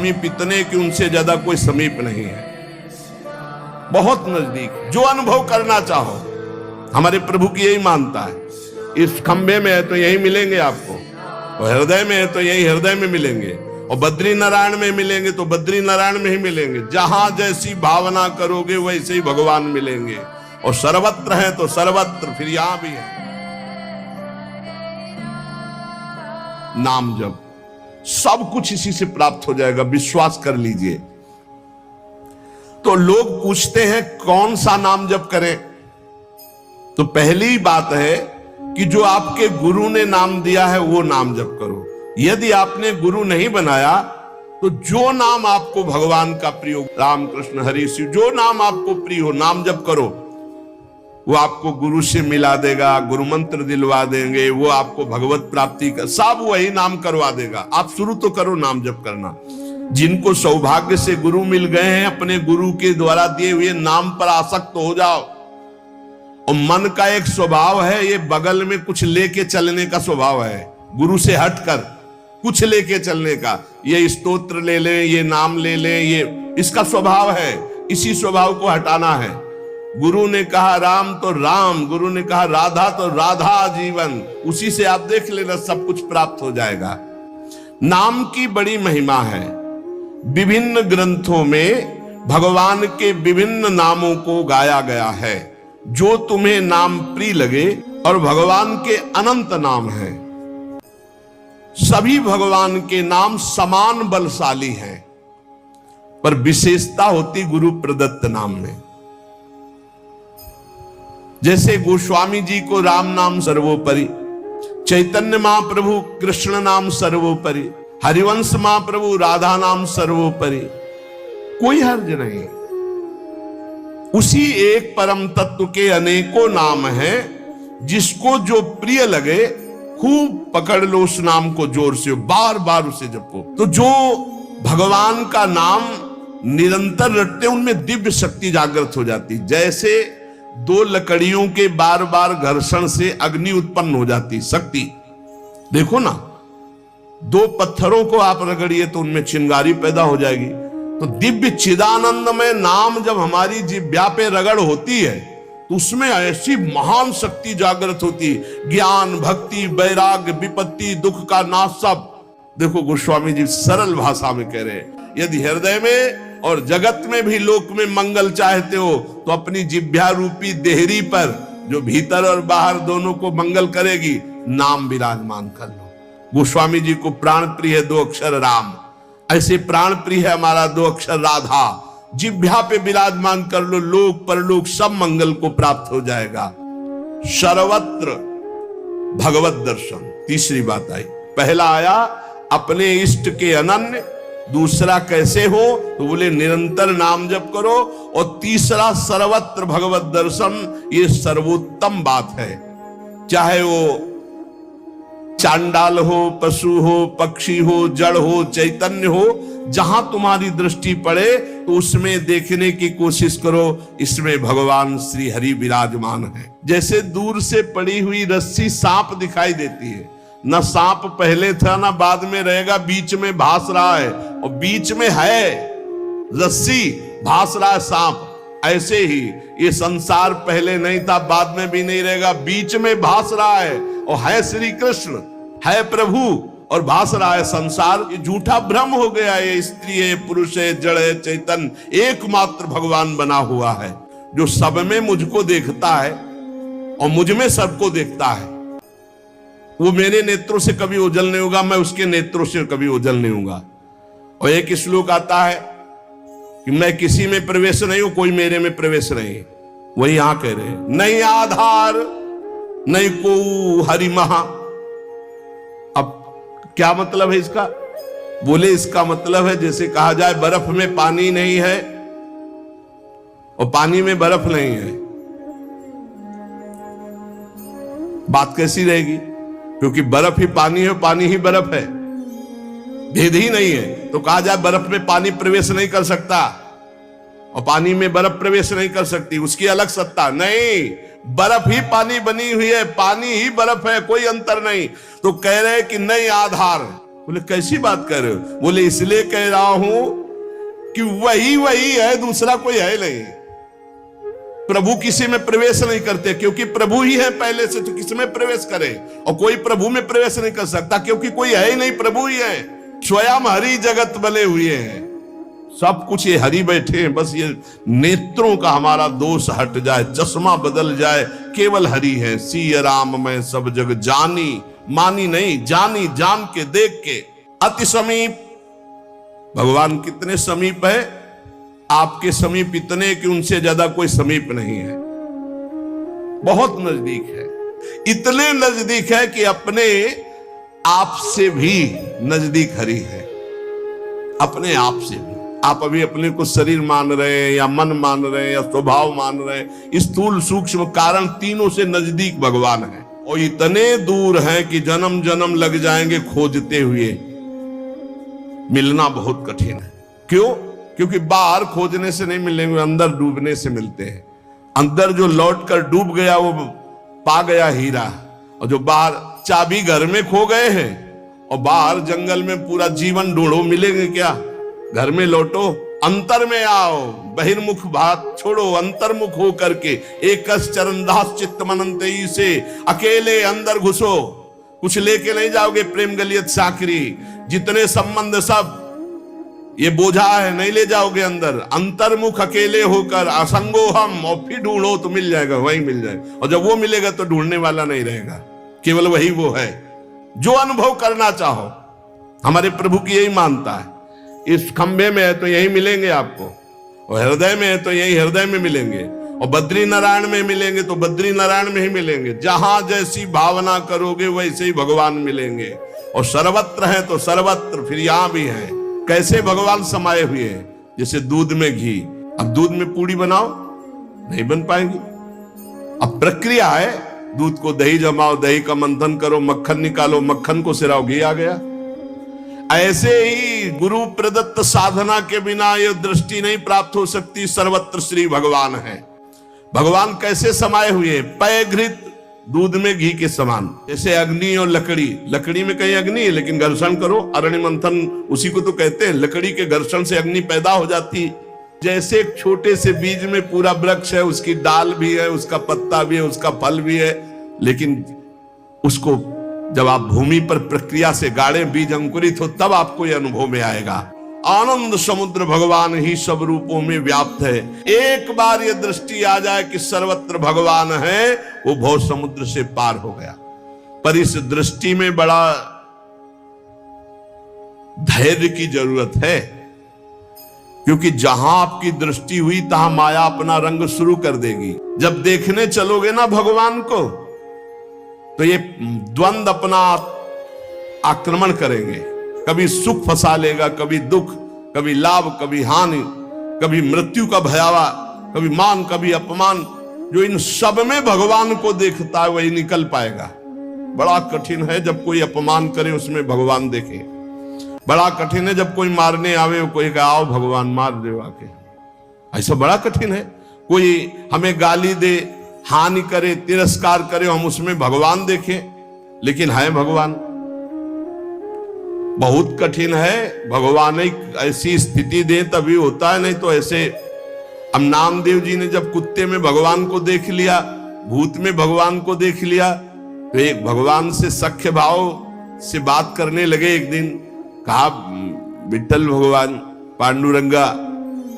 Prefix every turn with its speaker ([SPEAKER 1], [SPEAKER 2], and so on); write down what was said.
[SPEAKER 1] समीप इतने कि उनसे ज्यादा कोई समीप नहीं है, बहुत नजदीक। जो अनुभव करना चाहो हमारे प्रभु की यही मानता है। इस खंबे में है तो यही मिलेंगे आपको, और हृदय में है तो यही हृदय में मिलेंगे, और बद्री नारायण में मिलेंगे तो बद्री नारायण में ही मिलेंगे। जहां जैसी भावना करोगे वैसे ही भगवान मिलेंगे, और सर्वत्र है तो सर्वत्र फिर यहां भी है। नाम जप सब कुछ इसी से प्राप्त हो जाएगा, विश्वास कर लीजिए। तो लोग पूछते हैं कौन सा नाम जप करें, तो पहली बात है कि जो आपके गुरु ने नाम दिया है वो नाम जप करो। यदि आपने गुरु नहीं बनाया तो जो नाम आपको भगवान का प्रिय हो, राम कृष्ण हरि शिव, जो नाम आपको प्रिय हो नाम जप करो। वो आपको गुरु से मिला देगा, गुरु मंत्र दिलवा देंगे, वो आपको भगवत प्राप्ति का सब वही नाम करवा देगा। आप शुरू तो करो नाम जप करना। जिनको सौभाग्य से गुरु मिल गए हैं, अपने गुरु के द्वारा दिए हुए नाम पर आसक्त हो जाओ। और मन का एक स्वभाव है, ये बगल में कुछ लेके चलने का स्वभाव है, गुरु से हटकर कुछ लेके चलने का। ये स्तोत्र ले लें, ये नाम ले लें, ये इसका स्वभाव है। इसी स्वभाव को हटाना है। गुरु ने कहा राम तो राम, गुरु ने कहा राधा तो राधा जीवन, उसी से आप देख लेना सब कुछ प्राप्त हो जाएगा। नाम की बड़ी महिमा है। विभिन्न ग्रंथों में भगवान के विभिन्न नामों को गाया गया है। जो तुम्हें नाम प्रिय लगे, और भगवान के अनंत नाम हैं। सभी भगवान के नाम समान बलशाली हैं, पर विशेषता होती गुरु प्रदत्त नाम में। जैसे गोस्वामी जी को राम नाम सर्वोपरि, चैतन्य महाप्रभु कृष्ण नाम सर्वोपरि, हरिवंश महाप्रभु राधा नाम सर्वोपरि, कोई हर्ज नहीं। उसी एक परम तत्व के अनेकों नाम हैं, जिसको जो प्रिय लगे खूब पकड़ लो उस नाम को, जोर से बार बार उसे जपो। तो जो भगवान का नाम निरंतर रटते उनमें दिव्य शक्ति जागृत हो जाती। जैसे दो लकड़ियों के बार बार घर्षण से अग्नि उत्पन्न हो जाती शक्ति। देखो ना, दो पत्थरों को आप रगड़िए तो उनमें चिंगारी पैदा हो जाएगी। तो दिव्य चिदानंद में नाम जब हमारी जिह्वा पे रगड़ होती है तो उसमें ऐसी महान शक्ति जागृत होती। ज्ञान, भक्ति, वैराग्य, विपत्ति, दुख का नाश सब। देखो गोस्वामी जी सरल भाषा में कह रहे हैं, यदि हृदय में और जगत में भी लोक में मंगल चाहते हो तो अपनी जिह्वा रूपी देहरी पर, जो भीतर और बाहर दोनों को मंगल करेगी, नाम विराजमान कर लो। गोस्वामी जी को प्राण प्रिय है 2 अक्षर राम, ऐसे प्राण प्रिय है हमारा 2 अक्षर राधा। जिह्वा पे विराजमान कर लो, लोक परलोक सब मंगल को प्राप्त हो जाएगा। सर्वत्र भगवत दर्शन, तीसरी बात आई। पहला आया अपने इष्ट के अनन्य, दूसरा कैसे हो तो बोले निरंतर नाम जप करो, और तीसरा सर्वत्र भगवत दर्शन। ये सर्वोत्तम बात है। चाहे वो चांडाल हो, पशु हो, पक्षी हो, जड़ हो, चैतन्य हो, जहां तुम्हारी दृष्टि पड़े तो उसमें देखने की कोशिश करो, इसमें भगवान श्री हरि विराजमान है। जैसे दूर से पड़ी हुई रस्सी सांप दिखाई देती है, न सांप पहले था ना बाद में रहेगा, बीच में भास रहा है, और बीच में है रस्सी, भास रहा है सांप। ऐसे ही ये संसार पहले नहीं था, बाद में भी नहीं रहेगा, बीच में भास रहा है, और है श्री कृष्ण, है प्रभु, और भास रहा है संसार। ये झूठा भ्रम हो गया। ये स्त्री है, पुरुष है, जड़ है, चैतन्य एकमात्र भगवान बना हुआ है, जो सब में मुझको देखता है और मुझ में सबको देखता है। वो मेरे नेत्रों से कभी ओझल नहीं होगा, मैं उसके नेत्रों से कभी ओझल नहीं होगा। और एक श्लोक आता है कि मैं किसी में प्रवेश नहीं हूं, कोई मेरे में प्रवेश नहीं। वही यहां कह रहे हैं, नहीं आधार नहीं को हरि महा। अब क्या मतलब है इसका? बोले इसका मतलब है जैसे कहा जाए बर्फ में पानी नहीं है और पानी में बर्फ नहीं है, बात कैसी रहेगी? क्योंकि बर्फ ही पानी है, पानी ही बर्फ है, भेद ही नहीं है। तो कहा जाए बर्फ में पानी प्रवेश नहीं कर सकता और पानी में बर्फ प्रवेश नहीं कर सकती, उसकी अलग सत्ता नहीं। बर्फ ही पानी बनी हुई है, पानी ही बर्फ है, कोई अंतर नहीं। तो कह रहे कि नहीं आधार, बोले कैसी बात कर रहे हो? बोले इसलिए कह रहा हूं कि वही है, दूसरा कोई है नहीं। प्रभु किसी में प्रवेश नहीं करते क्योंकि प्रभु ही है पहले से, तो किसी में प्रवेश करे? और कोई प्रभु में प्रवेश नहीं कर सकता क्योंकि कोई है ही नहीं, प्रभु ही है। स्वयं हरि जगत बने हुए हैं, सब कुछ ये हरि बैठे हैं। बस ये नेत्रों का हमारा दोष हट जाए, चश्मा बदल जाए, केवल हरि है। सिय राम मैं सब जग जानी, मानी नहीं जानी, जान के देख के। अति समीप, भगवान कितने समीप है? आपके समीप इतने कि उनसे ज्यादा कोई समीप नहीं है, बहुत नजदीक है। इतने नजदीक है कि अपने आप से भी नजदीक हरि है, अपने आप से भी। आप अभी अपने को शरीर मान रहे हैं या मन मान रहे हैं या स्वभाव मान रहे हैं, स्थूल सूक्ष्म कारण तीनों से नजदीक भगवान है। और इतने दूर हैं कि जन्म जन्म लग जाएंगे खोजते हुए, मिलना बहुत कठिन है। क्यों? क्योंकि बाहर खोजने से नहीं मिलेंगे, अंदर डूबने से मिलते हैं। अंदर जो लौट कर डूब गया वो पा गया हीरा, और जो बाहर चाबी घर में खो गए हैं और बाहर जंगल में पूरा जीवन ढूंढो, मिलेंगे क्या? घर में लौटो, अंतर में आओ, बहिर्मुख बात छोड़ो, अंतर्मुख हो करके एक चरणदास चित्त मनंतई से अकेले अंदर घुसो। कुछ लेके नहीं जाओगे, प्रेम गलियत साकरी, जितने संबंध सब ये बोझा है, नहीं ले जाओगे अंदर। अंतर्मुख अकेले होकर असंगो हम, और फिर ढूंढो तो मिल जाएगा, वही मिल जाएगा। और जब वो मिलेगा तो ढूंढने वाला नहीं रहेगा, केवल वही वो है जो अनुभव करना चाहो। हमारे प्रभु की यही मानता है, इस खंबे में है तो यही मिलेंगे आपको, और हृदय में है तो यही हृदय में मिलेंगे, और बद्री नारायण में मिलेंगे तो बद्री नारायण में ही मिलेंगे। जहां जैसी भावना करोगे वैसे ही भगवान मिलेंगे। और सर्वत्र है तो सर्वत्र फिर यहां भी है। कैसे भगवान समाये हुए हैं? जैसे दूध में घी। अब दूध में पूड़ी बनाओ, नहीं बन पाएंगी। अब प्रक्रिया है, दूध को दही जमाओ, दही का मंथन करो, मक्खन निकालो, मक्खन को सिराओ, घी आ गया। ऐसे ही गुरु प्रदत्त साधना के बिना यह दृष्टि नहीं प्राप्त हो सकती। सर्वत्र श्री भगवान है। भगवान कैसे समाये हुए हैं? पय घृत, दूध में घी के समान। जैसे अग्नि और लकड़ी, लकड़ी में कहीं अग्नि है लेकिन घर्षण करो, अरण्य मंथन उसी को तो कहते हैं। लकड़ी के घर्षण से अग्नि पैदा हो जाती। जैसे एक छोटे से बीज में पूरा वृक्ष है, उसकी डाल भी है, उसका पत्ता भी है, उसका फल भी है, लेकिन उसको जब आप भूमि पर प्रक्रिया से गाड़े, बीज अंकुरित हो, तब आपको यह अनुभव में आएगा। आनंद समुद्र भगवान ही सब रूपों में व्याप्त है। एक बार यह दृष्टि आ जाए कि सर्वत्र भगवान है, वो भव समुद्र से पार हो गया। पर इस दृष्टि में बड़ा धैर्य की जरूरत है, क्योंकि जहां आपकी दृष्टि हुई तहां माया अपना रंग शुरू कर देगी। जब देखने चलोगे ना भगवान को, तो ये द्वंद अपना आक्रमण करेंगे। कभी सुख फंसा लेगा, कभी दुख, कभी लाभ, कभी हानि, कभी मृत्यु का भयावा, कभी मान, कभी अपमान। जो इन सब में भगवान को देखता है वही निकल पाएगा। बड़ा कठिन है जब कोई अपमान करे उसमें भगवान देखे। बड़ा कठिन है जब कोई मारने आवे, कोई कहे आओ भगवान मार दे आके। ऐसा बड़ा कठिन है। कोई हमें गाली दे, हानि करे, तिरस्कार करे, हम उसमें भगवान देखें, लेकिन है भगवान। बहुत कठिन है। भगवान एक ऐसी स्थिति दे तभी होता है, नहीं तो ऐसे। अब नामदेव जी ने जब कुत्ते में भगवान को देख लिया, भूत में भगवान को देख लिया, तो एक भगवान से सख्य भाव से बात करने लगे। एक दिन कहा, विठ्ठल भगवान, पांडुरंगा,